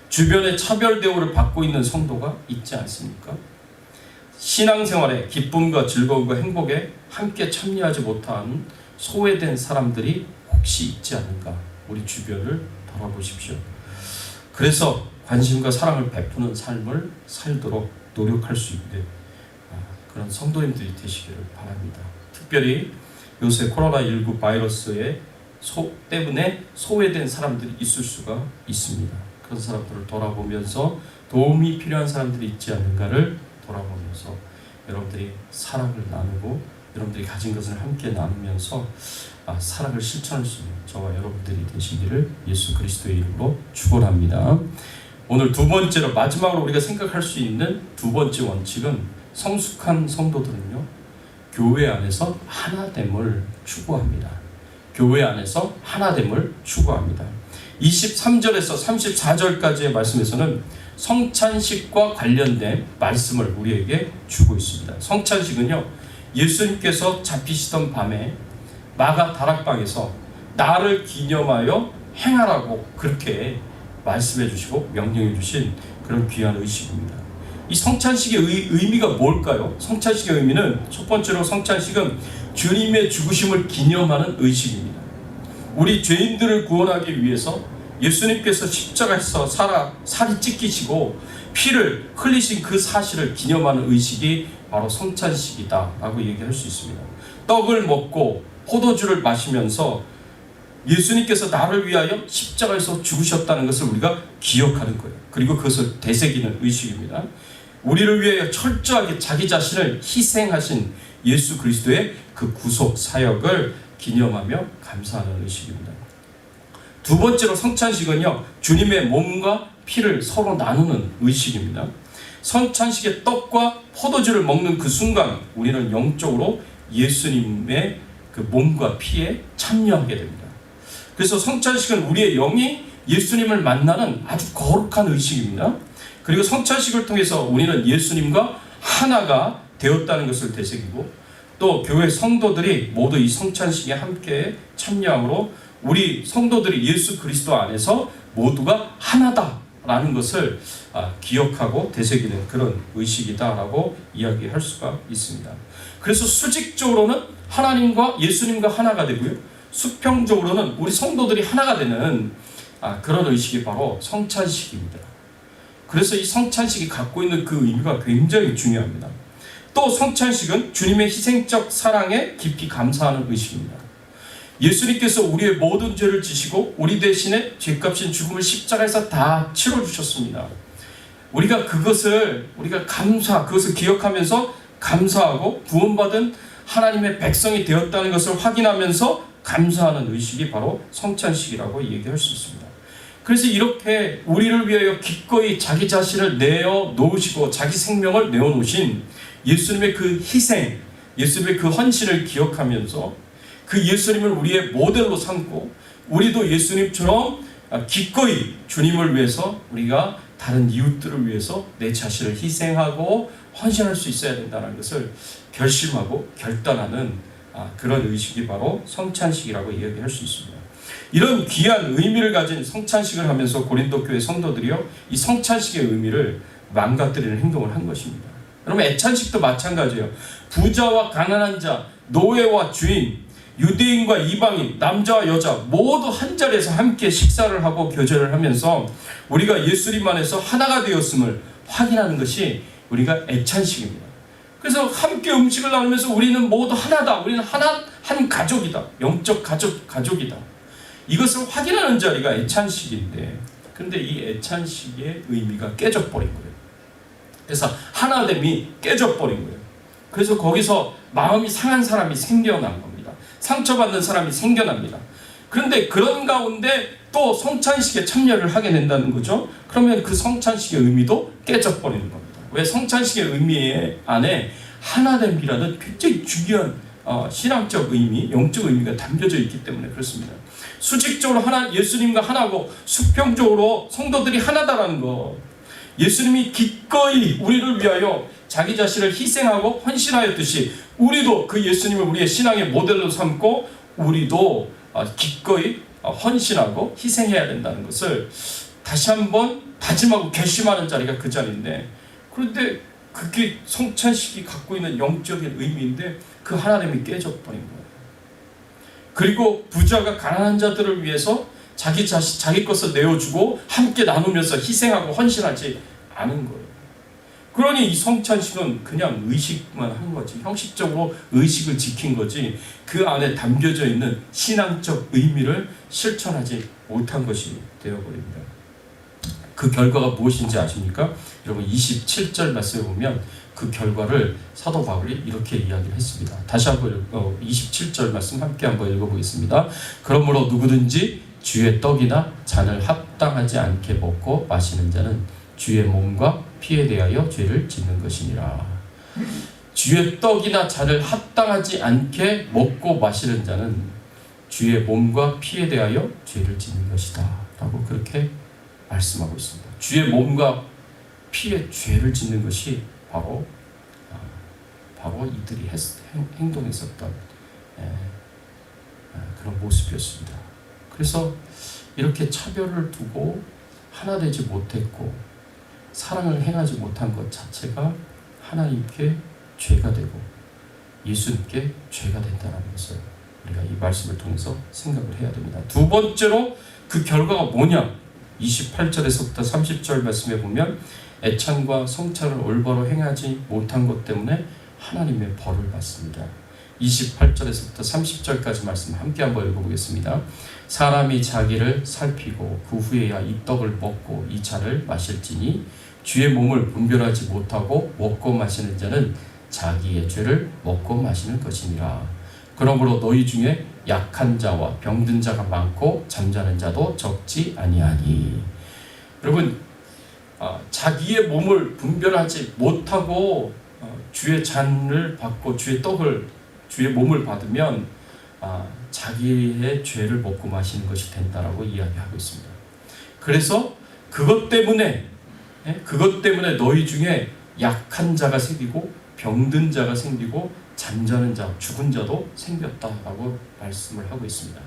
주변의 차별 대우를 받고 있는 성도가 있지 않습니까? 신앙생활에 기쁨과 즐거움과 행복에 함께 참여하지 못한 소외된 사람들이 혹시 있지 않은가? 우리 주변을 돌아보십시오. 그래서 관심과 사랑을 베푸는 삶을 살도록 노력할 수 있는 그런 성도님들이 되시기를 바랍니다. 특별히 요새 코로나19 바이러스의 때문에 소외된 사람들이 있을 수가 있습니다. 그런 사람들을 돌아보면서 도움이 필요한 사람들이 있지 않은가를 돌아보면서 여러분들이 사랑을 나누고 여러분들이 가진 것을 함께 나누면서 사랑을 실천할 수 있는 저와 여러분들이 되시기를 예수 그리스도의 이름으로 축원합니다. 오늘 두 번째로 마지막으로 우리가 생각할 수 있는 두 번째 원칙은 성숙한 성도들은요, 교회 안에서 하나됨을 추구합니다. 교회 안에서 하나됨을 추구합니다. 23절에서 34절까지의 말씀에서는 성찬식과 관련된 말씀을 우리에게 주고 있습니다. 성찬식은요, 예수님께서 잡히시던 밤에 마가 다락방에서 나를 기념하여 행하라고 그렇게 말씀해 주시고 명령해 주신 그런 귀한 의식입니다. 이 성찬식의 의미가 뭘까요? 성찬식의 의미는 첫 번째로 성찬식은 주님의 죽으심을 기념하는 의식입니다. 우리 죄인들을 구원하기 위해서 예수님께서 십자가에서 살이 찢기시고 피를 흘리신 그 사실을 기념하는 의식이 바로 성찬식이다라고 얘기할 수 있습니다. 떡을 먹고 포도주를 마시면서 예수님께서 나를 위하여 십자가에서 죽으셨다는 것을 우리가 기억하는 거예요. 그리고 그것을 되새기는 의식입니다. 우리를 위하여 철저하게 자기 자신을 희생하신 예수 그리스도의 그 구속 사역을 기념하며 감사하는 의식입니다. 두 번째로 성찬식은요, 주님의 몸과 피를 서로 나누는 의식입니다. 성찬식의 떡과 포도주를 먹는 그 순간 우리는 영적으로 예수님의 그 몸과 피에 참여하게 됩니다. 그래서 성찬식은 우리의 영이 예수님을 만나는 아주 거룩한 의식입니다. 그리고 성찬식을 통해서 우리는 예수님과 하나가 되었다는 것을 되새기고 또 교회 성도들이 모두 이 성찬식에 함께 참여함으로 우리 성도들이 예수 그리스도 안에서 모두가 하나다라는 것을 기억하고 되새기는 그런 의식이다라고 이야기할 수가 있습니다. 그래서 수직적으로는 하나님과 예수님과 하나가 되고요, 수평적으로는 우리 성도들이 하나가 되는 그런 의식이 바로 성찬식입니다. 그래서 이 성찬식이 갖고 있는 그 의미가 굉장히 중요합니다. 또 성찬식은 주님의 희생적 사랑에 깊이 감사하는 의식입니다. 예수님께서 우리의 모든 죄를 지시고 우리 대신에 죄값인 죽음을 십자가에서 다 치러주셨습니다. 우리가 그것을 기억하면서 감사하고 구원받은 하나님의 백성이 되었다는 것을 확인하면서 감사하는 의식이 바로 성찬식이라고 얘기할 수 있습니다. 그래서 이렇게 우리를 위하여 기꺼이 자기 자신을 내어 놓으시고 자기 생명을 내어 놓으신 예수님의 그 희생, 예수님의 그 헌신을 기억하면서 그 예수님을 우리의 모델로 삼고 우리도 예수님처럼 기꺼이 주님을 위해서 우리가 다른 이웃들을 위해서 내 자신을 희생하고 헌신할 수 있어야 된다는 것을 결심하고 결단하는 그런 의식이 바로 성찬식이라고 이야기할 수 있습니다. 이런 귀한 의미를 가진 성찬식을 하면서 고린도 교회 성도들이요, 이 성찬식의 의미를 망가뜨리는 행동을 한 것입니다. 여러분, 애찬식도 마찬가지예요. 부자와 가난한 자, 노예와 주인, 유대인과 이방인, 남자와 여자 모두 한 자리에서 함께 식사를 하고 교제를 하면서 우리가 예수님 안에서 하나가 되었음을 확인하는 것이 우리가 애찬식입니다. 그래서 함께 음식을 나누면서 우리는 모두 하나다. 우리는 한 가족이다. 영적 가족이다. 이것을 확인하는 자리가 애찬식인데, 그런데 이 애찬식의 의미가 깨져버린 거예요. 그래서 하나됨이 깨져버린 거예요. 그래서 거기서 마음이 상한 사람이 생겨난 겁니다. 상처받는 사람이 생겨납니다. 그런데 그런 가운데 또 성찬식에 참여를 하게 된다는 거죠. 그러면 그 성찬식의 의미도 깨져버리는 겁니다. 왜? 성찬식의 의미 안에 하나됨이라는 굉장히 중요한 신앙적 의미, 영적 의미가 담겨져 있기 때문에 그렇습니다. 수직적으로 예수님과 하나고 수평적으로 성도들이 하나다라는 것. 예수님이 기꺼이 우리를 위하여 자기 자신을 희생하고 헌신하였듯이 우리도 그 예수님을 우리의 신앙의 모델로 삼고 우리도 기꺼이 헌신하고 희생해야 된다는 것을 다시 한번 다짐하고 결심하는 자리가 그 자리인데, 그런데 그게 성찬식이 갖고 있는 영적인 의미인데 그 하나됨이 깨져버린 거예요. 그리고 부자가 가난한 자들을 위해서 자기 것을 내어주고 함께 나누면서 희생하고 헌신하지 않은 거예요. 그러니 이 성찬식은 그냥 의식만 한 거지, 형식적으로 의식을 지킨 거지, 그 안에 담겨져 있는 신앙적 의미를 실천하지 못한 것이 되어버립니다. 그 결과가 무엇인지 아십니까? 여러분 27절 말씀에 보면 그 결과를 사도 바울이 이렇게 이야기를 했습니다. 다시 한번 27절 말씀 함께 한번 읽어보겠습니다. 그러므로 누구든지 주의 떡이나 잔을 합당하지 않게 먹고 마시는 자는 주의 몸과 피에 대하여 죄를 짓는 것이니라. 주의 떡이나 잔을 합당하지 않게 먹고 마시는 자는 주의 몸과 피에 대하여 죄를 짓는 것이다 라고 그렇게 말씀하고 있습니다. 주의 몸과 피에 죄를 짓는 것이 바로 이들이 행동했었던 그런 모습이었습니다. 그래서 이렇게 차별을 두고 하나 되지 못했고 사랑을 행하지 못한 것 자체가 하나님께 죄가 되고 예수님께 죄가 된다는 것을 우리가 이 말씀을 통해서 생각을 해야 됩니다. 두 번째로 그 결과가 뭐냐? 28절에서부터 30절 말씀에 보면 애찬과 성찬을 올바로 행하지 못한 것 때문에 하나님의 벌을 받습니다. 28절에서부터 30절까지 말씀 함께 한번 읽어보겠습니다. 사람이 자기를 살피고 그 후에야 이 떡을 먹고 이 잔을 마실지니 주의 몸을 분별하지 못하고 먹고 마시는 자는 자기의 죄를 먹고 마시는 것이니라. 그러므로 너희 중에 약한 자와 병든 자가 많고 잠자는 자도 적지 아니하니. 여러분, 자기의 몸을 분별하지 못하고 주의 잔을 받고 주의 몸을 받으면 자기의 죄를 먹고 마시는 것이 된다라고 이야기하고 있습니다. 그래서 그것 때문에 너희 중에 약한 자가 생기고 병든 자가 생기고 잠자는 자, 죽은 자도 생겼다라고 말씀을 하고 있습니다.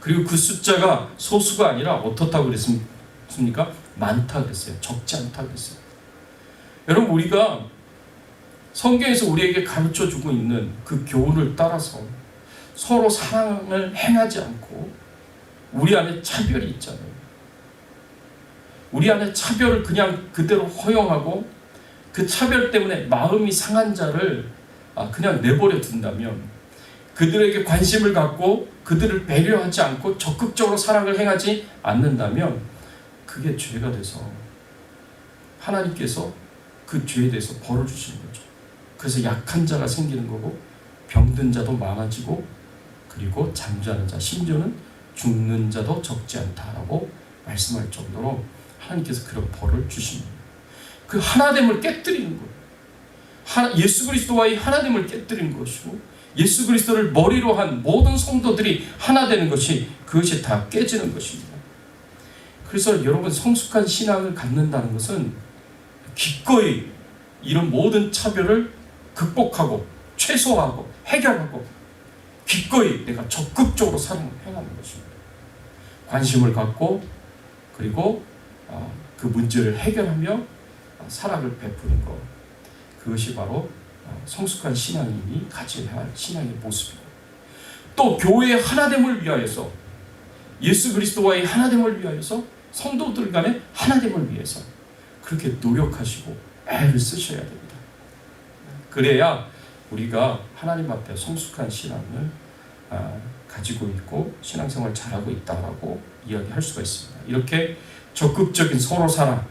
그리고 그 숫자가 소수가 아니라 어떻다고 그랬습니까? 많다 그랬어요. 적지 않다 그랬어요. 여러분, 우리가 성경에서 우리에게 가르쳐주고 있는 그 교훈을 따라서 서로 사랑을 행하지 않고 우리 안에 차별이 있잖아요. 우리 안에 차별을 그냥 그대로 허용하고 그 차별 때문에 마음이 상한 자를 그냥 내버려 둔다면, 그들에게 관심을 갖고 그들을 배려하지 않고 적극적으로 사랑을 행하지 않는다면 그게 죄가 돼서 하나님께서 그 죄에 대해서 벌을 주시는 거죠. 그래서 약한 자가 생기는 거고 병든 자도 많아지고 그리고 잠자는 자, 심지어는 죽는 자도 적지 않다라고 말씀할 정도로 하나님께서 그런 벌을 주십니다. 그 하나됨을 깨뜨리는 거예요. 예수 그리스도와의 하나됨을 깨뜨리는 것이고 예수 그리스도를 머리로 한 모든 성도들이 하나 되는 것이, 그것이 다 깨지는 것입니다. 그래서 여러분, 성숙한 신앙을 갖는다는 것은 기꺼이 이런 모든 차별을 극복하고 최소화하고 해결하고 기꺼이 내가 적극적으로 사랑을 행하는 것입니다. 관심을 갖고 그리고 그 문제를 해결하며 사랑을 베푸는 것, 그것이 바로 성숙한 신앙인이 가져야 할 신앙의 모습이고, 또 교회의 하나됨을 위하여서, 예수 그리스도와의 하나됨을 위하여서, 성도들 간의 하나됨을 위해서 그렇게 노력하시고 애를 쓰셔야 됩니다. 그래야 우리가 하나님 앞에 성숙한 신앙을 가지고 있고 신앙생활을 잘하고 있다라고 이야기할 수가 있습니다. 이렇게 적극적인 서로 사랑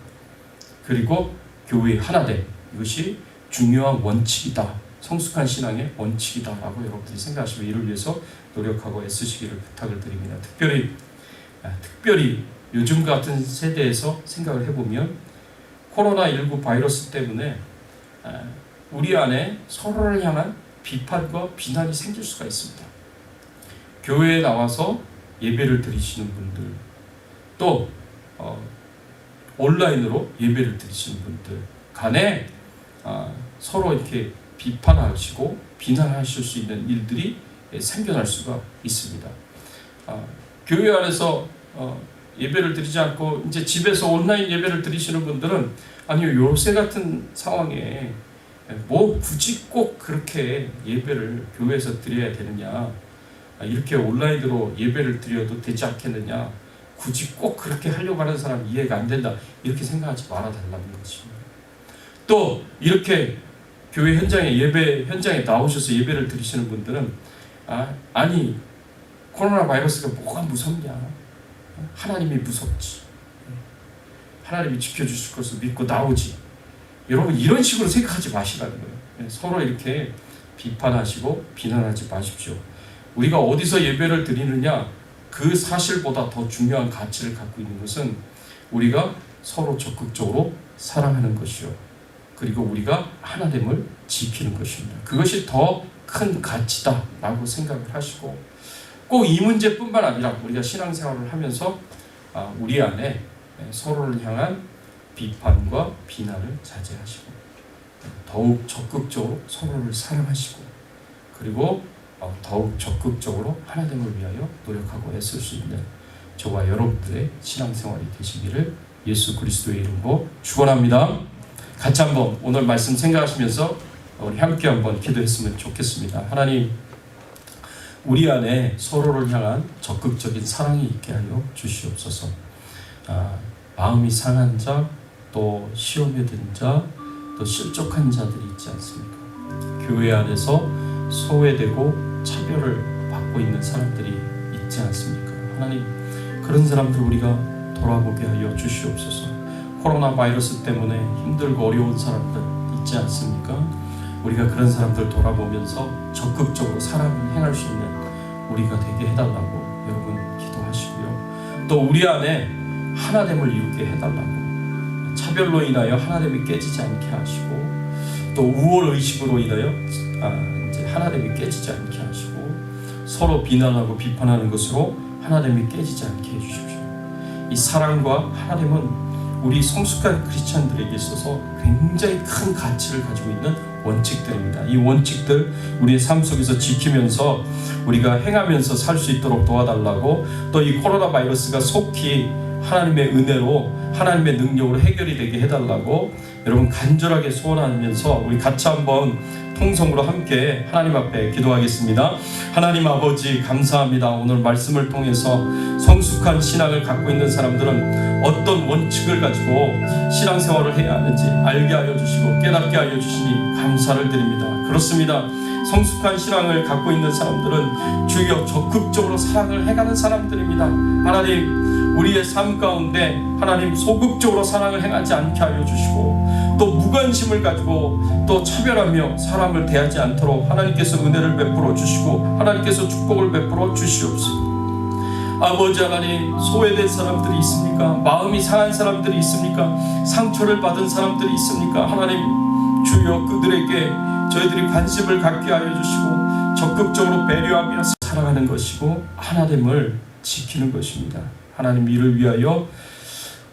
그리고 교회의 하나됨, 이것이 중요한 원칙이다, 성숙한 신앙의 원칙이다라고 여러분들이 생각하시고 이를 위해서 노력하고 애쓰시기를 부탁을 드립니다. 특별히 특별히 요즘 같은 세대에서 생각을 해보면 코로나19 바이러스 때문에 우리 안에 서로를 향한 비판과 비난이 생길 수가 있습니다. 교회에 나와서 예배를 드리시는 분들, 또 온라인으로 예배를 드리시는 분들 간에 서로 이렇게 비판하시고 비난하실 수 있는 일들이 생겨날 수가 있습니다. 교회 안에서 예배를 드리지 않고 이제 집에서 온라인 예배를 드리시는 분들은 아니요, 요새 같은 상황에 뭐 굳이 꼭 그렇게 예배를 교회에서 드려야 되느냐, 이렇게 온라인으로 예배를 드려도 되지 않겠느냐, 굳이 꼭 그렇게 하려고 하는 사람 이해가 안 된다, 이렇게 생각하지 말아달라는 것입니다. 또 이렇게 교회 현장에 예배 현장에 나오셔서 예배를 드리시는 분들은 아니 코로나 바이러스가 뭐가 무섭냐, 하나님이 무섭지, 하나님이 지켜주실 것을 믿고 나오지, 여러분 이런 식으로 생각하지 마시라는 거예요. 서로 이렇게 비판하시고 비난하지 마십시오. 우리가 어디서 예배를 드리느냐, 그 사실보다 더 중요한 가치를 갖고 있는 것은 우리가 서로 적극적으로 사랑하는 것이요, 그리고 우리가 하나님을 지키는 것입니다. 그것이 더 큰 가치다 라고 생각을 하시고, 꼭 이 문제뿐만 아니라 우리가 신앙생활을 하면서 우리 안에 서로를 향한 비판과 비난을 자제하시고 더욱 적극적으로 서로를 사랑하시고, 그리고 더욱 적극적으로 하나님을 위하여 노력하고 애쓸 수 있는 저와 여러분들의 신앙생활이 되시기를 예수 그리스도의 이름으로 축원합니다. 같이 한번 오늘 말씀 생각하시면서 우리 함께 한번 기도했으면 좋겠습니다. 하나님, 우리 안에 서로를 향한 적극적인 사랑이 있게 하여 주시옵소서. 마음이 상한 자, 또 시험에 든 자, 또 실족한 자들이 있지 않습니까? 교회 안에서 소외되고 차별을 받고 있는 사람들이 있지 않습니까? 하나님, 그런 사람들 우리가 돌아보게 하여 주시옵소서. 코로나 바이러스 때문에 힘들고 어려운 사람들 있지 않습니까? 우리가 그런 사람들 돌아보면서 적극적으로 사랑을 행할 수 있는 우리가 되게 해달라고 여러분 기도하시고요. 또 우리 안에 하나됨을 이루게 해달라고, 차별로 인하여 하나됨이 깨지지 않게 하시고, 또 우월 의식으로 인하여 이제 하나됨이 깨지지 않게 하시고, 서로 비난하고 비판하는 것으로 하나됨이 깨지지 않게 해주십시오. 이 사랑과 하나됨은 우리 성숙한 크리스찬들에게 있어서 굉장히 큰 가치를 가지고 있는 원칙들입니다. 이 원칙들 우리의 삶 속에서 지키면서 우리가 행하면서 살 수 있도록 도와달라고, 또 이 코로나 바이러스가 속히 하나님의 은혜로 하나님의 능력으로 해결이 되게 해달라고 여러분 간절하게 소원하면서 우리 같이 한번 통성으로 함께 하나님 앞에 기도하겠습니다. 하나님 아버지, 감사합니다. 오늘 말씀을 통해서 성숙한 신앙을 갖고 있는 사람들은 어떤 원칙을 가지고 신앙생활을 해야 하는지 알게 하여 주시고 깨닫게 하여 주시니 감사를 드립니다. 그렇습니다. 성숙한 신앙을 갖고 있는 사람들은 주여 적극적으로 사랑을 해가는 사람들입니다. 하나님, 우리의 삶 가운데 하나님 소극적으로 사랑을 행하지 않게 하여 주시고, 또 무관심을 가지고 또 차별하며 사람을 대하지 않도록 하나님께서 은혜를 베풀어 주시고 하나님께서 축복을 베풀어 주시옵소서. 아버지 하나님, 소외된 사람들이 있습니까? 마음이 상한 사람들이 있습니까? 상처를 받은 사람들이 있습니까? 하나님 주여, 그들에게 저희들이 관심을 갖게 하여 주시고 적극적으로 배려하며 사랑하는 것이고 하나님을 지키는 것입니다. 하나님, 이를 위하여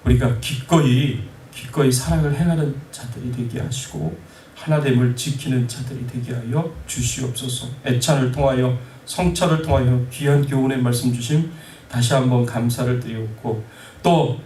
우리가 기꺼이 사랑을 행하는 자들이 되게 하시고 하나됨을 지키는 자들이 되게 하여 주시옵소서. 애찬을 통하여 성찰을 통하여 귀한 교훈의 말씀 주심 다시 한번 감사를 드리고, 또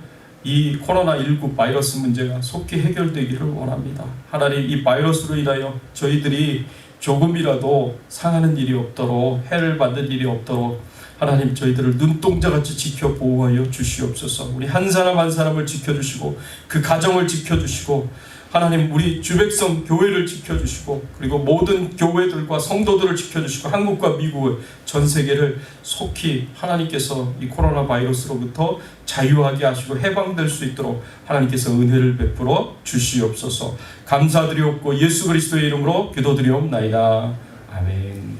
이 코로나19 바이러스 문제가 속히 해결되기를 원합니다. 하나님, 이 바이러스로 인하여 저희들이 조금이라도 상하는 일이 없도록, 해를 받는 일이 없도록 하나님 저희들을 눈동자같이 지켜 보호하여 주시옵소서. 우리 한 사람 한 사람을 지켜주시고 그 가정을 지켜주시고, 하나님 우리 주백성 교회를 지켜주시고, 그리고 모든 교회들과 성도들을 지켜주시고, 한국과 미국 전 세계를 속히 하나님께서 이 코로나 바이러스로부터 자유하게 하시고 해방될 수 있도록 하나님께서 은혜를 베풀어 주시옵소서. 감사드리옵고 예수 그리스도의 이름으로 기도드리옵나이다. 아멘.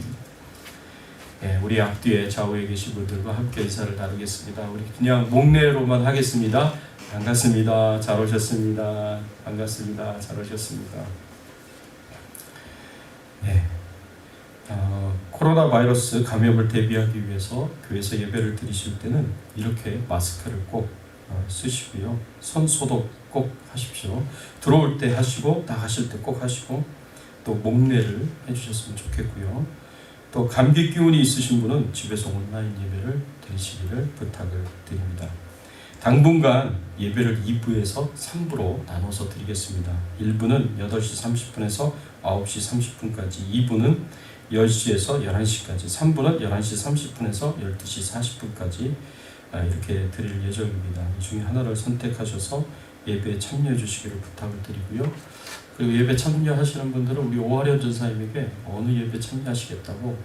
우리 우리 앞뒤에 좌우에 계신 분들과 함께 인사를 나누겠습니다. 우리 그냥 목례로만 하겠습니다. 반갑습니다. 잘 오셨습니다. 반갑습니다. 잘 오셨습니다. 네. 코로나 바이러스 감염을 대비하기 위해서 교회에서 예배를 드리실 때는 이렇게 마스크를 꼭 쓰시고요. 손 소독 꼭 하십시오. 들어올 때 하시고 나가실 때 꼭 하시고 또 목례를 해주셨으면 좋겠고요. 또 감기 기운이 있으신 분은 집에서 온라인 예배를 드리시기를 부탁을 드립니다. 당분간 예배를 2부에서 3부로 나눠서 드리겠습니다. 1부는 8시 30분에서 9시 30분까지, 2부는 10시에서 11시까지, 3부는 11시 30분에서 12시 40분까지 이렇게 드릴 예정입니다. 이 중에 하나를 선택하셔서 예배에 참여해 주시기를 부탁을 드리고요. 그리고 예배 참여하시는 분들은 우리 오하련 전사님에게 어느 예배 참여하시겠다고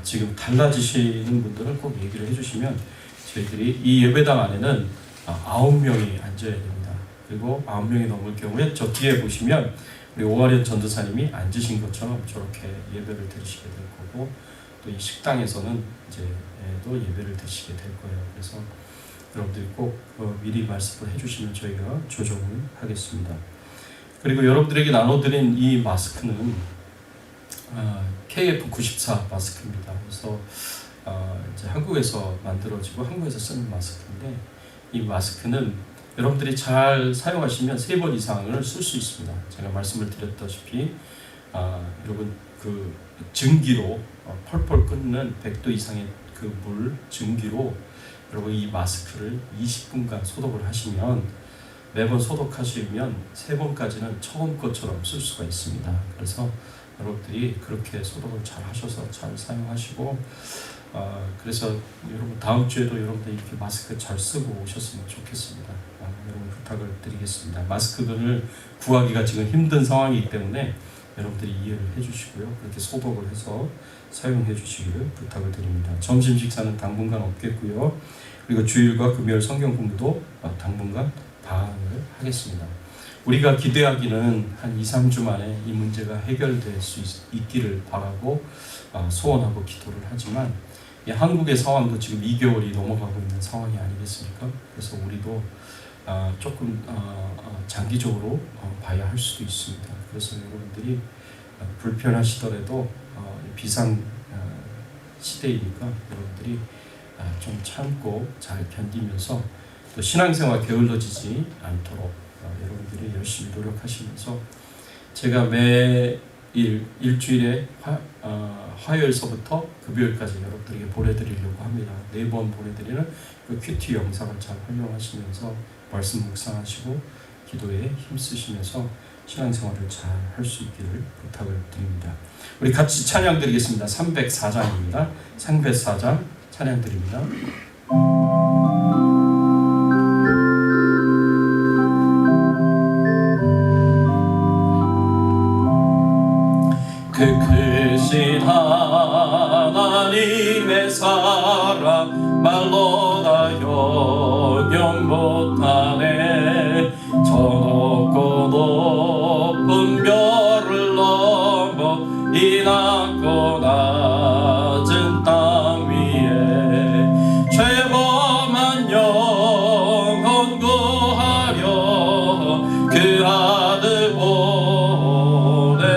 지금 달라지시는 분들은 꼭 얘기를 해주시면 저희들이 이 예배당 안에는 9명이 앉아야 됩니다. 그리고 9명이 넘을 경우에 저 뒤에 보시면 우리 오하련 전도사님이 앉으신 것처럼 저렇게 예배를 드리시게 될 거고, 또 이 식당에서는 이제 또 예배를 드시게 될 거예요. 그래서 여러분들이 꼭 미리 말씀을 해주시면 저희가 조정을 하겠습니다. 그리고 여러분들에게 나눠드린 이 마스크는 KF94 마스크입니다. 그래서 이제 한국에서 만들어지고 한국에서 쓰는 마스크인데, 이 마스크는 여러분들이 잘 사용하시면 3번 이상을 쓸 수 있습니다. 제가 말씀을 드렸다시피 여러분 그 증기로 펄펄 끓는 100도 이상의 그 물 증기로 여러분 이 마스크를 20분간 소독을 하시면, 매번 소독하시면 3번까지는 처음 것처럼 쓸 수가 있습니다. 그래서 여러분들이 그렇게 소독을 잘 하셔서 잘 사용하시고, 그래서 여러분 다음 주에도 여러분들 이렇게 마스크 잘 쓰고 오셨으면 좋겠습니다. 여러분 부탁을 드리겠습니다. 마스크를 구하기가 지금 힘든 상황이기 때문에 여러분들이 이해를 해주시고요. 그렇게 소독을 해서 사용해 주시기를 부탁을 드립니다. 점심 식사는 당분간 없겠고요. 그리고 주일과 금요일 성경 공부도 당분간 방학을 하겠습니다. 우리가 기대하기는 한 2-3주 만에 이 문제가 해결될 수 있기를 바라고 소원하고 기도를 하지만, 한국의 상황도 지금 2개월이 넘어가고 있는 상황이 아니겠습니까? 그래서 우리도 조금 장기적으로 봐야 할 수도 있습니다. 그래서 여러분들이 불편하시더라도 비상 시대이니까 여러분들이 좀 참고 잘 견디면서 또 신앙생활 게을러지지 않도록 여러분들이 열심히 노력하시면서, 제가 매일 일주일에 화요일서부터 금요일까지 여러분들에게 보내드리려고 합니다. 4번 보내드리는 그 큐티 영상을 잘 활용하시면서 말씀 묵상하시고 기도에 힘쓰시면서 신앙생활을 잘 할 수 있기를 부탁을 드립니다. 우리 같이 찬양 드리겠습니다. 304장입니다. 304장 찬양 드립니다. 그 크신 하나님의 사랑 말로 다 형용 못하네. 저 높고 높은 별을 넘어 이 낮고 낮은 땅 위에 죄범한 영혼 구하려 그 아들 보내사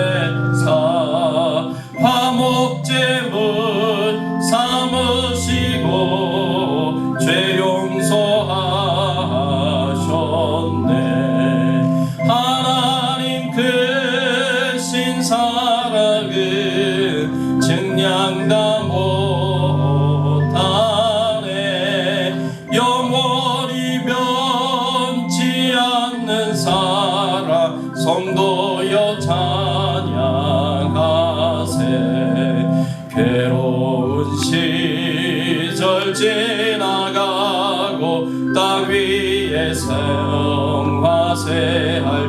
화목제물 삼으시고 죄 용서하셨네. 하나님 크신 사랑은 증량다 못하네. 영원히 변치 않는 사랑 성도여 찬양하세. 괴로운 시절 지나가고 땅 위에 생화세할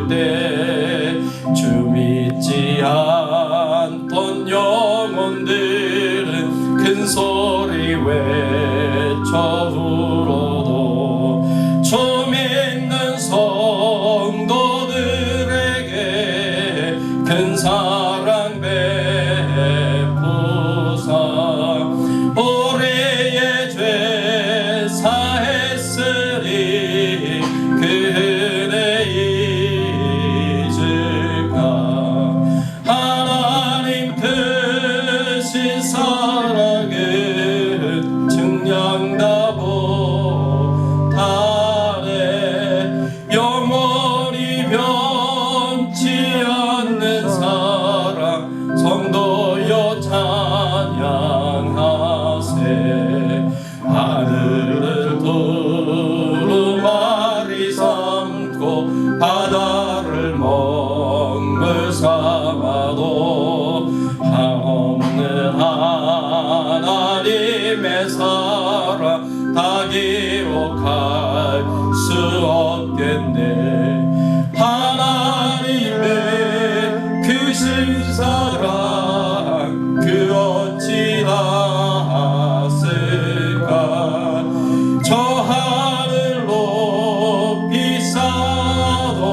때 주 믿지 않던 영혼들은 큰 소리 외쳐 울어도 주 믿는 성도들에게 큰 사랑 베푸사 성도여 찬양하세. 하늘을 두루마리 삼고 바다를 먹물 삼아도 한없는 하나님의 사랑 다 기록할 수 없겠네. 하나님의 크신 사랑 그 어찌 다았을까. 저 하늘 높이 쌓아도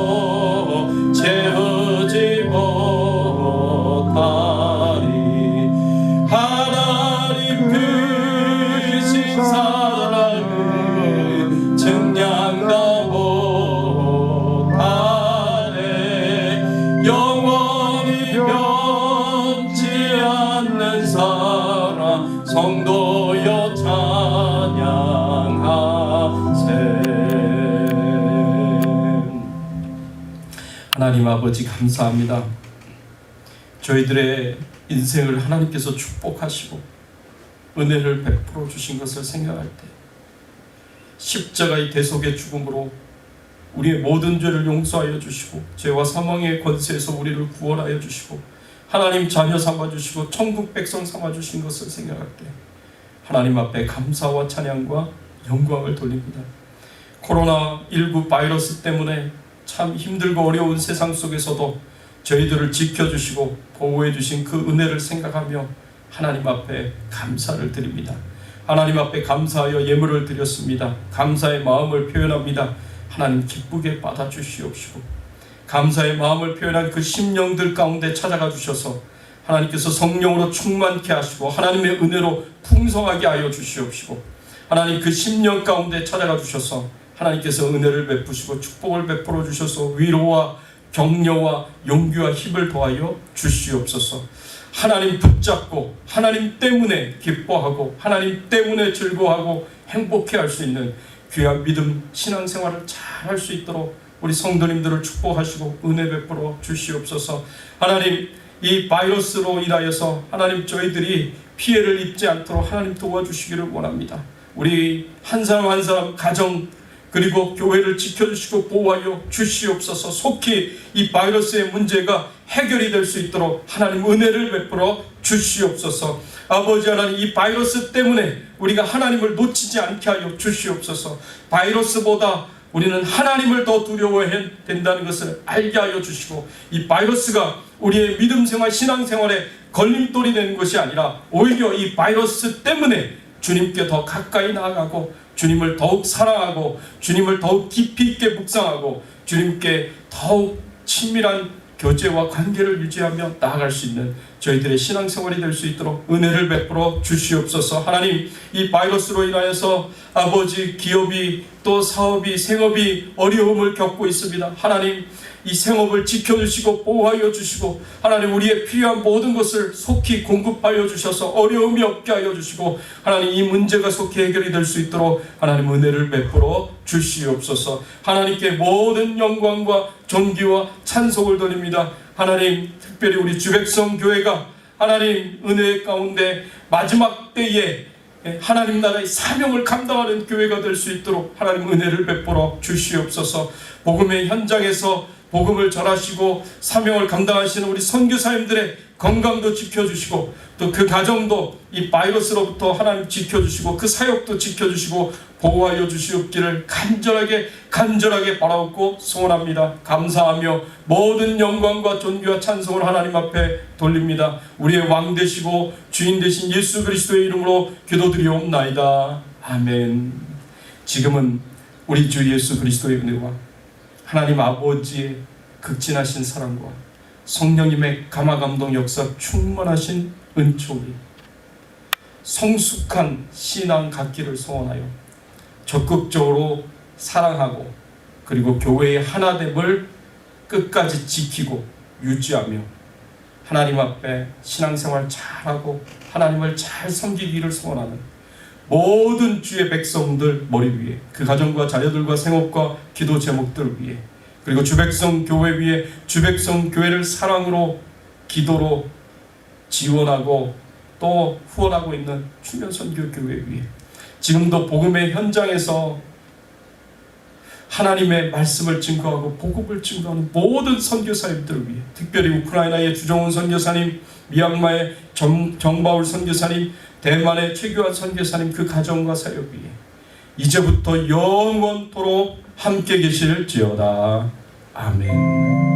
채우지 못하리. 하나님 크신 사랑을 증량다 못하네. 영원히 변치 않는 사랑 성도여 찬양하세. 하나님 아버지 감사합니다. 저희들의 인생을 하나님께서 축복하시고 은혜를 베풀어 주신 것을 생각할 때 십자가의 대속의 죽음으로 우리의 모든 죄를 용서하여 주시고 죄와 사망의 권세에서 우리를 구원하여 주시고 하나님 자녀 삼아주시고 천국 백성 삼아주신 것을 생각할 때 하나님 앞에 감사와 찬양과 영광을 돌립니다. 코로나19 바이러스 때문에 참 힘들고 어려운 세상 속에서도 저희들을 지켜주시고 보호해주신 그 은혜를 생각하며 하나님 앞에 감사를 드립니다. 하나님 앞에 감사하여 예물을 드렸습니다. 감사의 마음을 표현합니다. 하나님 기쁘게 받아주시옵시고 감사의 마음을 표현한 그 심령들 가운데 찾아가 주셔서 하나님께서 성령으로 충만케 하시고 하나님의 은혜로 풍성하게 하여 주시옵시고 하나님 그 심령 가운데 찾아가 주셔서 하나님께서 은혜를 베푸시고 축복을 베풀어 주셔서 위로와 격려와 용기와 힘을 더하여 주시옵소서. 하나님 붙잡고 하나님 때문에 기뻐하고 하나님 때문에 즐거워하고 행복해 할 수 있는 귀한 믿음 신앙생활을 잘 할 수 있도록 우리 성도님들을 축복하시고 은혜 베풀어 주시옵소서. 하나님 이 바이러스로 인하여서 하나님 저희들이 피해를 입지 않도록 하나님 도와주시기를 원합니다. 우리 한 사람 한 사람 가정 그리고 교회를 지켜주시고 보호하여 주시옵소서. 속히 이 바이러스의 문제가 해결이 될 수 있도록 하나님 은혜를 베풀어 주시옵소서. 아버지 하나님 이 바이러스 때문에 우리가 하나님을 놓치지 않게 하여 주시옵소서. 바이러스보다 우리는 하나님을 더 두려워해야 된다는 것을 알게 하여 주시고 이 바이러스가 우리의 믿음생활 신앙생활에 걸림돌이 되는 것이 아니라 오히려 이 바이러스 때문에 주님께 더 가까이 나아가고 주님을 더욱 사랑하고 주님을 더욱 깊이 있게 묵상하고 주님께 더욱 친밀한 교제와 관계를 유지하며 나아갈 수 있는 저희들의 신앙생활이 될 수 있도록 은혜를 베풀어 주시옵소서. 하나님 이 바이러스로 인하여서 아버지 기업이 또 사업이 생업이 어려움을 겪고 있습니다. 하나님 이 생업을 지켜주시고 보호하여 주시고 하나님 우리의 필요한 모든 것을 속히 공급하여 주셔서 어려움이 없게 하여 주시고 하나님 이 문제가 속히 해결이 될 수 있도록 하나님 은혜를 베풀어 주시옵소서. 하나님께 모든 영광과 존귀와 찬송을 드립니다. 하나님 특별히 우리 주백성 교회가 하나님 은혜 가운데 마지막 때에 하나님 나라의 사명을 감당하는 교회가 될 수 있도록 하나님 은혜를 베풀어 주시옵소서. 복음의 현장에서 복음을 전하시고 사명을 감당하시는 우리 선교사님들의 건강도 지켜주시고 또 그 가정도 이 바이러스로부터 하나님 지켜주시고 그 사역도 지켜주시고 보호하여 주시옵기를 간절하게 바라옵고 소원합니다. 감사하며 모든 영광과 존귀와 찬송을 하나님 앞에 돌립니다. 우리의 왕 되시고 주인 되신 예수 그리스도의 이름으로 기도드리옵나이다. 아멘. 지금은 우리 주 예수 그리스도의 은혜와 하나님 아버지의 극진하신 사랑과 성령님의 감화감동 역사 충만하신 은총이 성숙한 신앙 갖기를 소원하여 적극적으로 사랑하고 그리고 교회의 하나됨을 끝까지 지키고 유지하며 하나님 앞에 신앙생활 잘하고 하나님을 잘 섬기기를 소원하는 모든 주의 백성들 머리 위에 그 가정과 자녀들과 생업과 기도 제목들 위에 그리고 주백성 교회 위에 주백성 교회를 사랑으로 기도로 지원하고 또 후원하고 있는 충현선교교회 위에, 지금도 복음의 현장에서 하나님의 말씀을 증거하고 복음을 증거하는 모든 선교사님들을 위해, 특별히 우크라이나의 주정훈 선교사님, 미얀마의 정바울 선교사님, 대만의 최규환 선교사님 그 가정과 사역 위에 이제부터 영원토록 함께 계실지어다. 아멘.